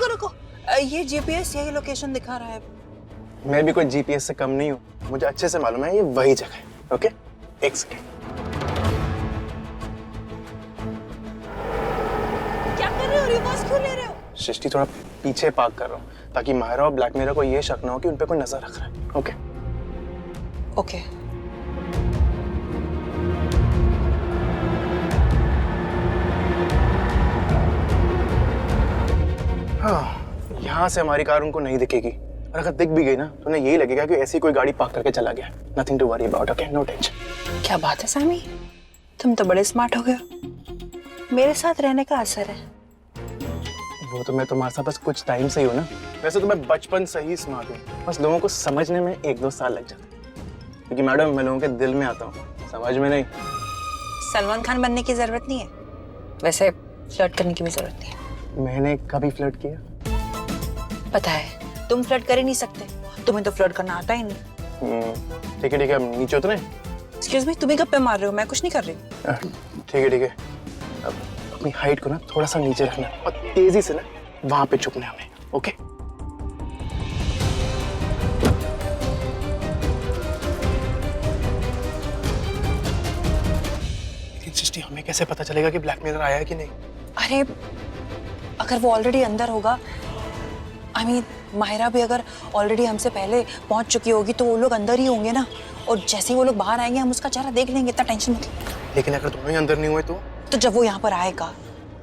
रुको रुको, ये जीपीएस यही लोकेशन दिखा रहा है। मैं भी कोई जीपीएस से कम नहीं हूँ, मुझे अच्छे से मालूम है ये वही जगह है। ओके, एक सेकेंड। क्या कर रहे हो? रिवर्स क्यों ले रहे हो? सृष्टि थोड़ा पीछे पार्क कर रहा हूँ ताकि मायरा और ब्लैक मिरर को ये शक ना हो कि उन पे कोई नजर रख रहा है। Okay okay. हाँ, यहाँ से हमारी कार उनको नहीं दिखेगी, और अगर दिख भी गई ना तो उन्हें यही लगेगा कि ऐसी कोई गाड़ी पार्क करके चला गया। Nothing to worry about. Okay, no tension. क्या बात है सैमी, तुम तो बड़े स्मार्ट हो गए हो। मेरे साथ रहने का असर है। वो तो मैं तुम्हारे साथ बस कुछ टाइम से ही हूँ ना। वैसे तो मैं बचपन से ही स्मार्ट हूँ, बस लोगों को समझने में 1-2 साल लग जाते हैं, क्योंकि मैडम मैं लोगों के दिल में आता हूँ, समझ में नहीं। सलमान खान बनने की जरूरत नहीं है, वैसे फ्लर्ट करने की भी जरूरत नहीं है। मैंने कभी फ्लर्ट किया? पता है तुम फ्लर्ट कर ही नहीं सकते, तुम्हें तो फ्लर्ट करना आता ही नहीं। ठीक है, हम नीचे उतरे। एक्सक्यूज मी, तुम ही गप्पे मार रहे हो, मैं कुछ नहीं कर रही। ठीक है। अब अपनी हाइट को ना थोड़ा सा नीचे रखना और तेजी से ना वहां पे झुकना है हमें। ओके? लेकिन सृष्टि, हमें कैसे पता चलेगा कि ब्लैक मिरर आया है कि नहीं? अरे अगर वो ऑलरेडी अंदर होगा, आई मीन माहिरा भी अगर ऑलरेडी हमसे पहले पहुंच चुकी होगी तो वो लोग अंदर ही होंगे ना, और जैसे ही वो लोग बाहर आएंगे हम उसका चेहरा देख लेंगे, इतना टेंशन मत लो। लेकिन अगर दोनों ही अंदर नहीं हुए तो जब वो यहाँ पर आएगा,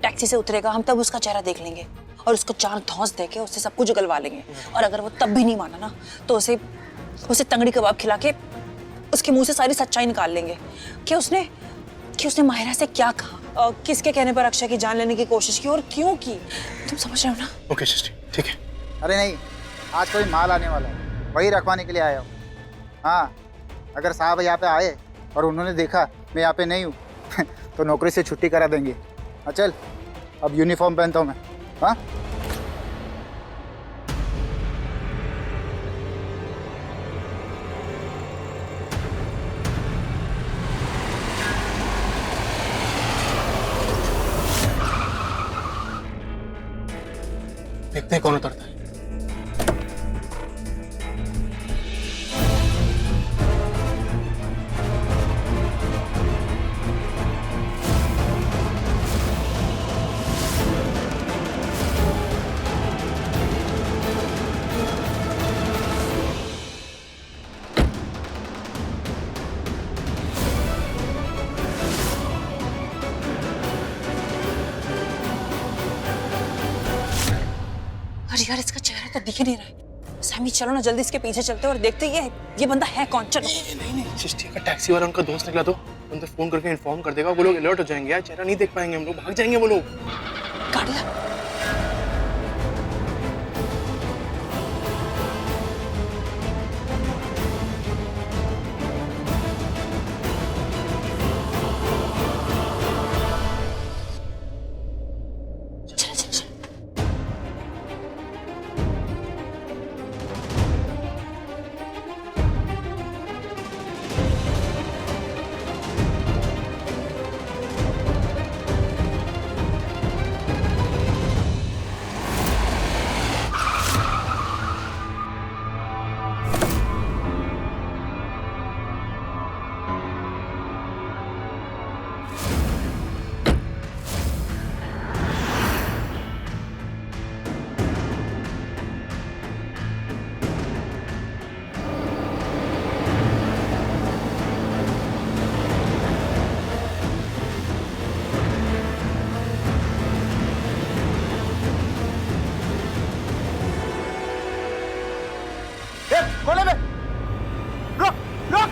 टैक्सी से उतरेगा, हम तब उसका चेहरा देख लेंगे और उसको 4 धौंस देके उससे सब कुछ उगलवा लेंगे। और अगर वो तब भी नहीं माना ना तो उसे तंगड़ी कबाब खिला के उसके मुंह से सारी सच्चाई निकाल लेंगे कि उसने माहिरा से क्या कहा, किसके कहने पर अक्षय की जान लेने की कोशिश की और क्यों की। तुम समझ रहे हो ना? ओके सृष्टि, ठीक है। अरे नहीं, आज कोई माल आने वाला है, वही रखवाने के लिए आया हूँ। हाँ, अगर साहब यहाँ पे आए और उन्होंने देखा मैं यहाँ पे नहीं हूँ तो नौकरी से छुट्टी करा देंगे। हाँ चल, अब यूनिफॉर्म पहनता हूँ मैं। हाँ देखते हैं कौन उतरता है। यार इसका चेहरा तो दिख ही नहीं रहा है। सैमी चलो ना जल्दी इसके पीछे चलते हैं और देखते ये बंदा है कौन। चलो। नहीं सृष्टि, अगर टैक्सी वाला उनका दोस्त निकला तो उन पे फोन करके इन्फॉर्म कर देगा, वो लोग अलर्ट हो जाएंगे यार, चेहरा नहीं देख पाएंगे हम लोग, भाग जाएंगे वो लोग। गाड़ी ला। खोले बे, रुक रुक।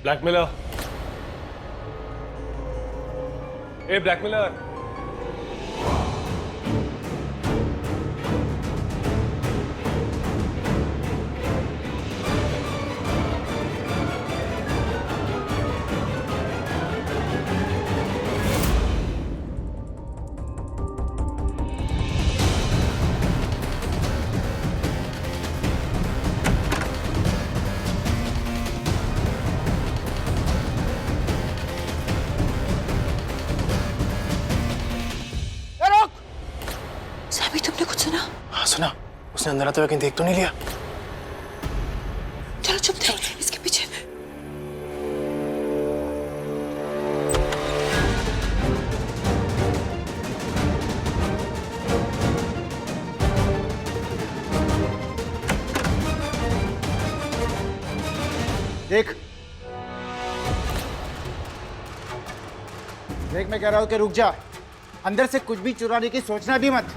ब्लैकमेलर, ए ब्लैकमेलर। सैमी तुमने कुछ सुना? हाँ सुना, उसने अंदर आते हुए कहीं देख तो नहीं लिया? चलो चुप थे, इसके पीछे। देख देख, मैं कह रहा हूं कि रुक जा, अंदर से कुछ भी चुराने की सोचना भी मत।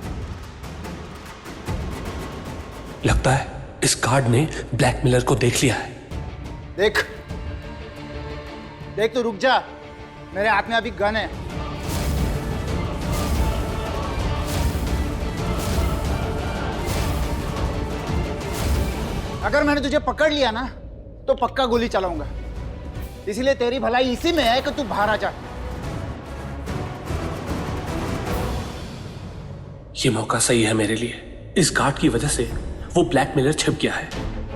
लगता है इस गार्ड ने ब्लैकमेलर को देख लिया है। देख देख, तो रुक जा, मेरे हाथ में अभी गन है। अगर मैंने तुझे पकड़ लिया ना तो पक्का गोली चलाऊंगा, इसीलिए तेरी भलाई इसी में है कि तू बाहर आ जा। ये मौका सही है मेरे लिए। इस गार्ड की वजह से वो ब्लैकमेलर छिप गया है।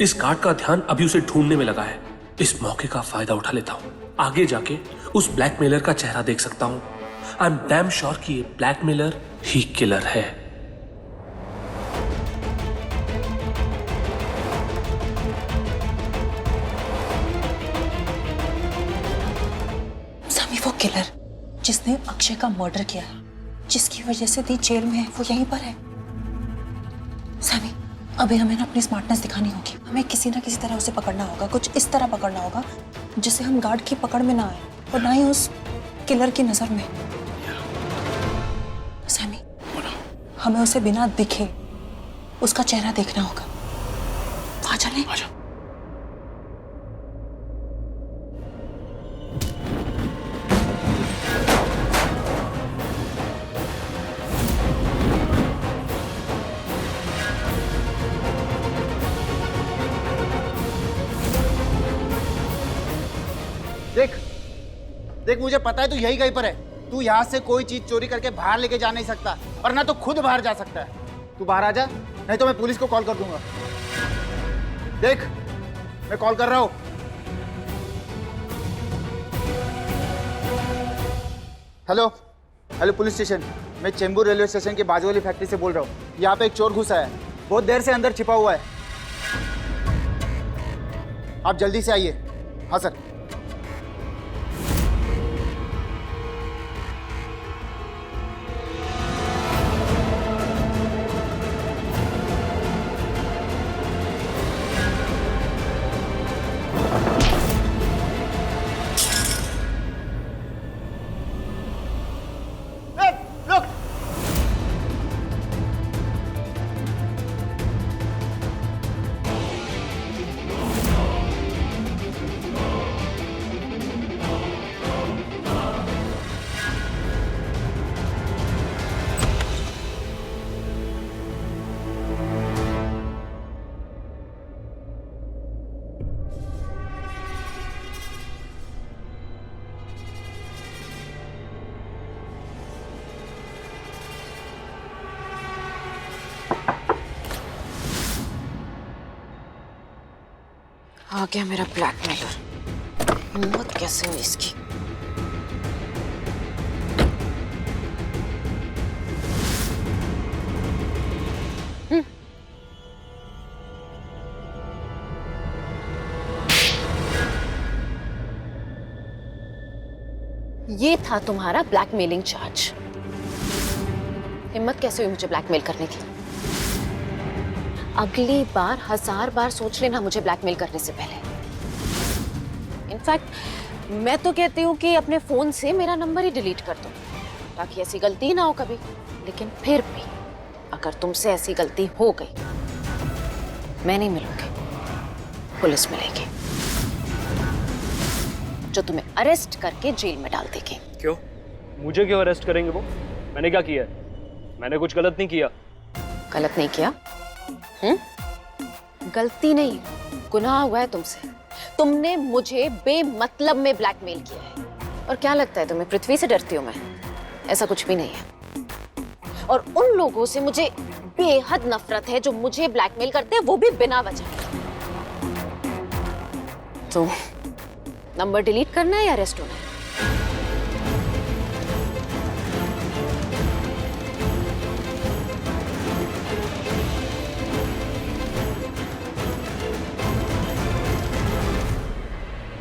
इस गार्ड का ध्यान अभी उसे ढूंढने में लगा है। इस मौके का फायदा उठा लेता हूँ। आगे जाके उस ब्लैकमेलर का चेहरा देख सकता हूँ। आई एम डैम श्योर कि ये ब्लैकमेलर ही किलर है। सैमी वो किलर जिसने अक्षय का मर्डर किया है, जिसकी वजह से दी जेल में है, वो यहीं पर है। सैमी अभी हमें ना अपनी स्मार्टनेस दिखानी होगी। हमें किसी ना किसी तरह उसे पकड़ना होगा, कुछ इस तरह पकड़ना होगा जिससे हम गार्ड की पकड़ में ना आए और ना ही उस किलर की नजर में। सैमी हमें उसे बिना दिखे उसका चेहरा देखना होगा। वहां चलें? देख देख, मुझे पता है तू यही कहीं पर है। तू यहाँ से कोई चीज चोरी करके बाहर लेके जा नहीं सकता, और ना तो खुद बाहर जा सकता है। तू बाहर आ जा, नहीं तो मैं पुलिस को कॉल कर दूंगा। देख मैं कॉल कर रहा हूँ। हेलो हेलो पुलिस स्टेशन, मैं चेंबूर रेलवे स्टेशन के बाजू वाली फैक्ट्री से बोल रहा हूँ। यहाँ पे एक चोर घुसा है, बहुत देर से अंदर छिपा हुआ है। आप जल्दी से आइए। हाँ सर। आ गया मेरा ब्लैकमेलर। हिम्मत कैसे हुई इसकी? ये था तुम्हारा ब्लैकमेलिंग चार्ज। हिम्मत कैसे हुई मुझे ब्लैकमेल करने की? अगली बार 1000 बार सोच लेना मुझे ब्लैकमेल करने से पहले। इनफैक्ट मैं तो कहती हूँ कि अपने फोन से मेरा नंबर ही डिलीट कर दो, ताकि ऐसी गलती ना हो कभी। लेकिन फिर भी अगर तुमसे ऐसी गलती हो गई, मैं नहीं मिलूंगी, पुलिस मिलेगी, जो तुम्हें अरेस्ट करके जेल में डाल देगी। क्यों? मुझे क्यों अरेस्ट करेंगे वो? मैंने क्या किया है? मैंने कुछ गलत नहीं किया। गलत नहीं किया? गलती नहीं, गुनाह हुआ है तुमसे। तुमने मुझे बेमतलब में ब्लैकमेल किया है। और क्या लगता है तुम्हें पृथ्वी से डरती हूं मैं? ऐसा कुछ भी नहीं है। और उन लोगों से मुझे बेहद नफरत है जो मुझे ब्लैकमेल करते हैं, वो भी बिना वजह। तो नंबर डिलीट करना है या अरेस्ट होना है?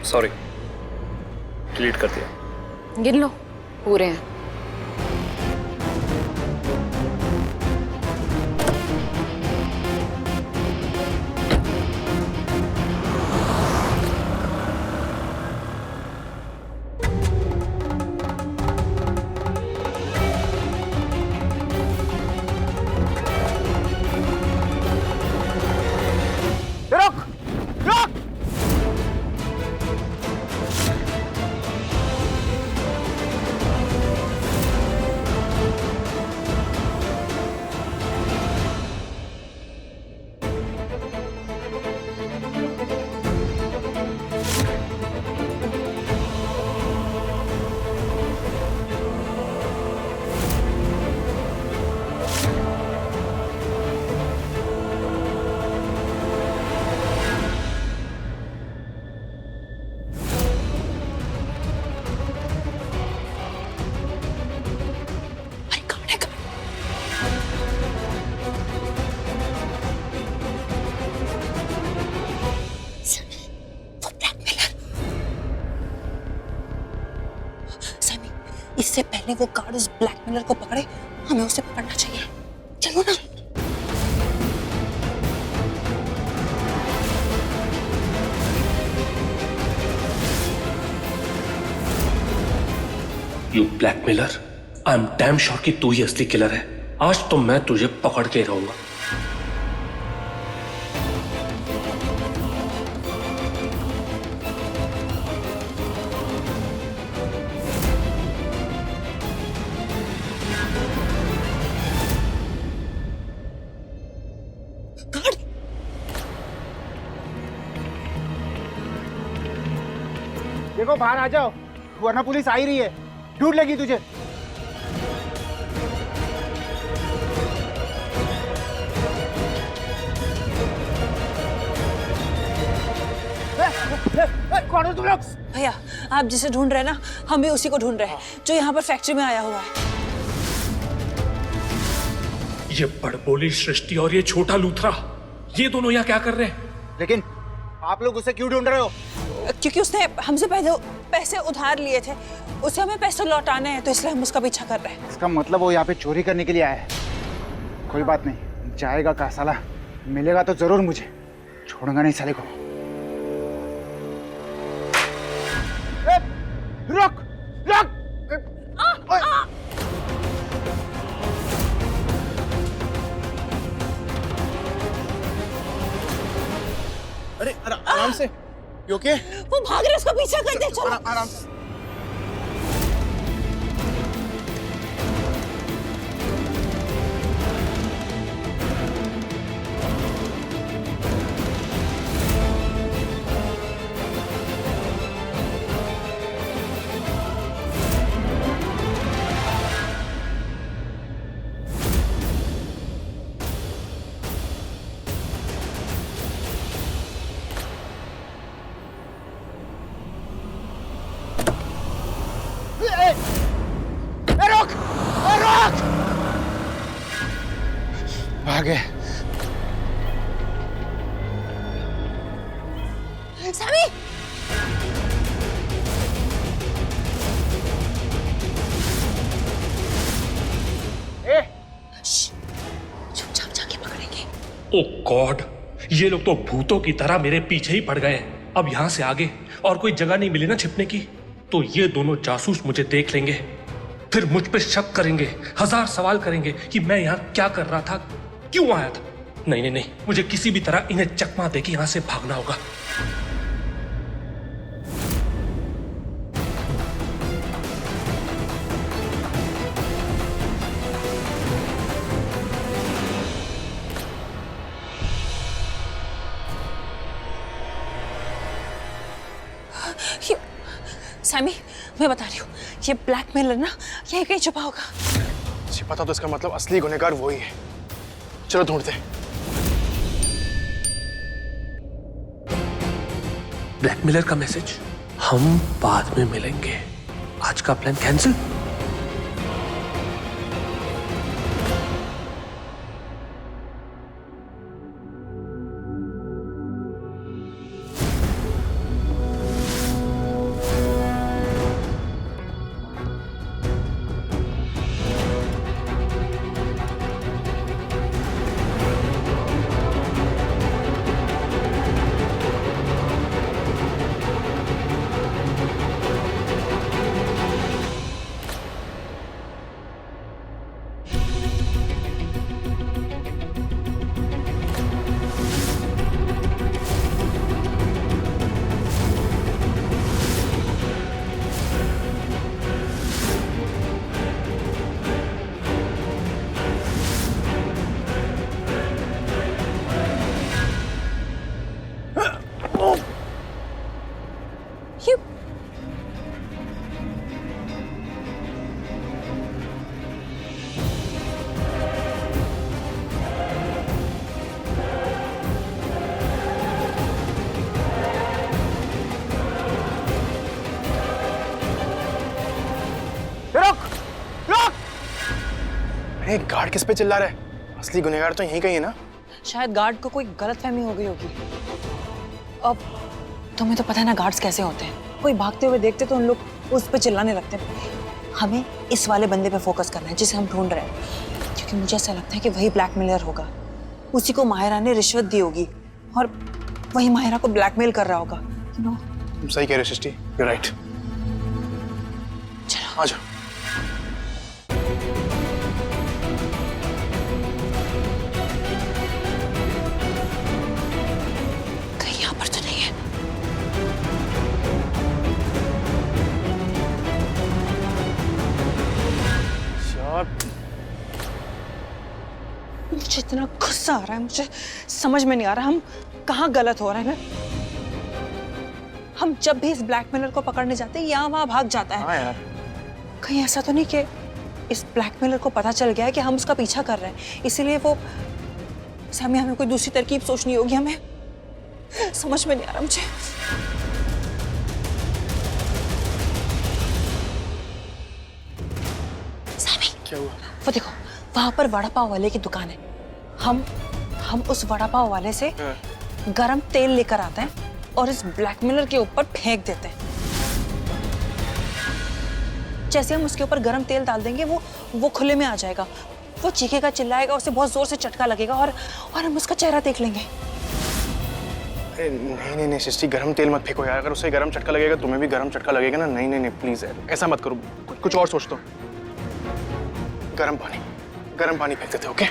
सॉरी, डिलीट कर दिया। गिन लो, पूरे हैं। रुक रुक। अरे कौन है? वो ब्लैकमेलर। सैमी, इससे पहले वो गार्ड उस ब्लैकमेलर को पकड़े, हमें उसे पकड़ना चाहिए। चलो ना। You blackmailer, I am damn sure कि तू ही असली किलर है। आज तो मैं तुझे पकड़ के रहूंगा। गार्ड, देखो बाहर आ जाओ, वरना पुलिस आ ही रही है, ढूंढ लेगी तुझे। कौन हो तुम लोग? भैया, आप जिसे ढूंढ रहे हैं ना, हम भी उसी को ढूंढ रहे हैं, जो यहाँ पर फैक्ट्री में आया हुआ है। ये बड़बोली सृष्टि और ये छोटा लूथरा, ये दोनों यहाँ क्या कर रहे हैं? लेकिन आप लोग उसे क्यों ढूंढ रहे हो? क्योंकि उसने हमसे पैसे उधार लिए थे, उसे हमें पैसे लौटाने हैं, तो इसलिए हम उसका पीछा कर रहे हैं। इसका मतलब वो यहाँ पे चोरी करने के लिए आया है। कोई बात नहीं, जाएगा का साला, मिलेगा तो जरूर मुझे, छोड़ूंगा नहीं साले को। ए, रुक रुक। अरे आराम से, यू ओके? वो भाग रहे हैं, उसका पीछा करते हैं, चलो। आराम से। भागे। सैमी, चुपचाप जाके पकड़ेंगे। ओ गॉड, ये लोग तो भूतों की तरह मेरे पीछे ही पड़ गए हैं। अब यहाँ से आगे और कोई जगह नहीं मिली ना छिपने की, तो ये दोनों जासूस मुझे देख लेंगे, फिर मुझ पे शक करेंगे, हजार सवाल करेंगे कि मैं यहाँ क्या कर रहा था, क्यों आया था। नहीं नहीं नहीं, मुझे किसी भी तरह इन्हें चकमा दे के यहाँ से भागना होगा। सैमी, मैं बता रही हूँ, ये ब्लैकमेलर ना यहीं कहीं छुपा होगा। छिपा था तो इसका मतलब असली गुनहगार वही है। चलो ढूंढते हैं। ब्लैकमेलर का मैसेज, हम बाद में मिलेंगे। आज का प्लान कैंसिल। ये गार्ड किस पे चिल्ला रहा है? असली गुनहगार तो यहीं कहीं है ना? शायद गार्ड को कोई गलतफहमी हो गई होगी। अब तुम्हें तो पता है ना गार्ड्स कैसे होते हैं, कोई भागते हुए देखते तो उन लोग उस पे चिल्लाने लगते हैं। हमें इस वाले बंदे पे फोकस करना है जिसे हम ढूंढ रहे हैं, क्योंकि मुझे ऐसा लगता है कि वही ब्लैकमेलर होगा। उसी को माहिरा ने रिश्वत दी होगी और वही माहिरा को ब्लैकमेल कर रहा होगा। तुम सही कह रहे हो सृष्टि, यू राइट। चलो आ जाओ। कहीं यहाँ पर तो नहीं है। यार मुझे इतना गुस्सा आ रहा है, मुझे समझ में नहीं आ रहा हम कहाँ गलत हो रहे हैं। हम जब भी इस ब्लैकमेलर को पकड़ने जाते हैं यहाँ वहाँ भाग जाता है। हाँ यार, कहीं ऐसा तो नहीं कि इस ब्लैकमेलर को पता चल गया है कि हम उसका पीछा कर रहे हैं, इसीलिए वो सामने हमें कोई दूसरी तरकीब सोचनी होगी। हमें समझ में नहीं आ रहा मुझे। सामी, क्या हुआ? वो देखो वहां पर वड़ा पाव वाले की दुकान है। हम उस वड़ा पाव वाले से गरम तेल लेकर आते हैं और इस ब्लैकमेलर के ऊपर फेंक देते हैं। जैसे हम उसके ऊपर गरम तेल डाल देंगे वो खुले में आ जाएगा, वो चीखेगा, चिल्लाएगा, उसे बहुत जोर से झटका लगेगा और हम उसका चेहरा देख लेंगे। अरे नहीं नहीं नहीं सृष्टि, गरम तेल मत फेंको यार। अगर उसे गरम झटका लगेगा तुम्हें भी गरम झटका लगेगा ना। नहीं नहीं नहीं प्लीज यार, ऐसा मत करो। कुछ और सोच दो। गरम पानी फेंक देते। ओके?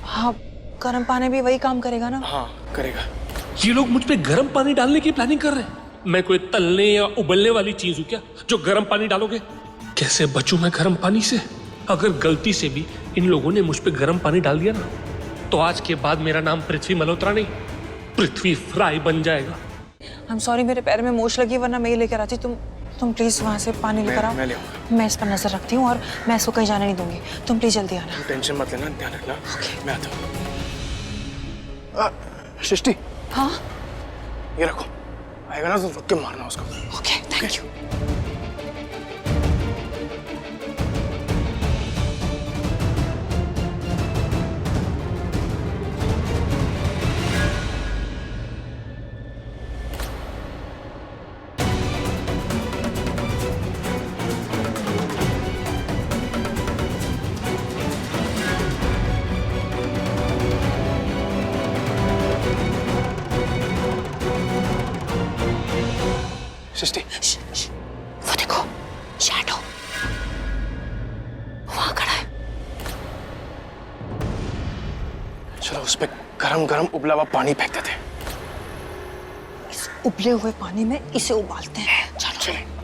हाँ, गरम पानी भी वही काम करेगा ना? हाँ करेगा। ये लोग मुझ पे गर्म पानी डालने की प्लानिंग कर रहे हैं। मैं कोई तलने या उबलने वाली चीज हूं क्या जो गर्म पानी डालोगे? कैसे बचूं मैं गर्म पानी से? अगर गलती से भी इन लोगों ने मुझ पे गर्म पानी डाल दिया ना, तो आज के बाद मेरा नाम पृथ्वी मल्होत्रा नहीं, पृथ्वी फ्राई बन जाएगा। I'm sorry, मेरे पैर में मोच लगी, वरना मैं ही लेकर आती। तुम प्लीज वहां से पानी लेकर आओ। मैं ले आऊंगा। मैं इस पर नजर रखती हूँ और मैं इसको कहीं जाने नहीं दूंगी। तुम प्लीज जल्दी आना। टेंशन मत लेना, ध्यान रखना। मैं आता हूँ। सृष्टि, हाँ ये रखो, आएगा ना तो रुक के मारना उसको। Okay, thank you. सृष्टि, वो देखो, शैडो वहां खड़ा है। चलो उस पे गरम गरम उबला हुआ पानी फेंक देते। इस उबले हुए पानी में इसे उबालते हैं। चलो।